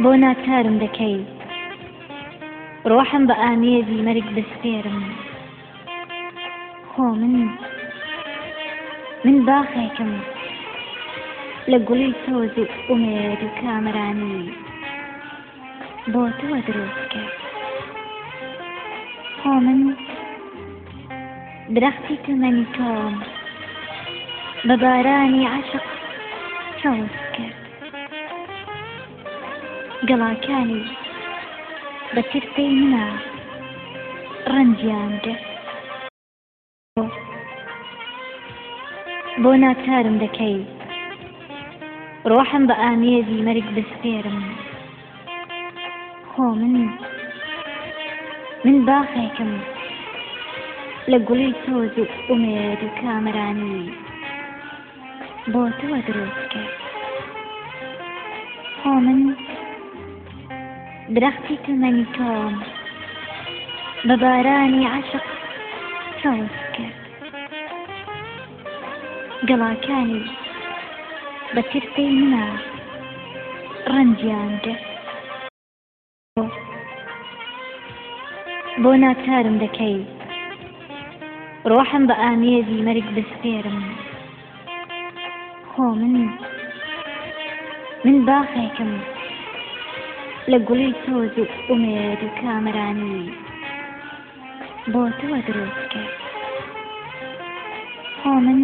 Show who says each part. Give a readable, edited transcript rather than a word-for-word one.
Speaker 1: بۆ ناچارم دەکەی ڕۆحم بە ئامێزی مەرگ دەسپێرم خۆ من باخێکم لە گوڵی تۆز و ئومێد و کامرانی بۆ تۆ دروست کرد خۆ من درەختی تەمەنی تۆم بە بارانی عاشق سەوز کرد گەڵاکانی بە ترسەی منە ڕەنجیان گرت بۆ ناچارم دەکەی ڕۆحم بە ئامێزی مەرگ دەسپێرم خۆ من باخێکم لە گوڵی تۆز و ئومێد و کامرانی بۆ تۆ دروست کرد خۆ من درەختی تەمەنی تۆم بە بارانی عاشق سەوز کرد گەڵاکانی بە ترسەی منە ڕەنجیان گرت بۆ ناچارم دەکەی ڕۆحم بە ئامێزی مەرگ دەسپێرم خۆ من باخێکم لە گوڵی تۆز و ئومێد و کامرانی بۆ تۆ دروست کرد خۆ من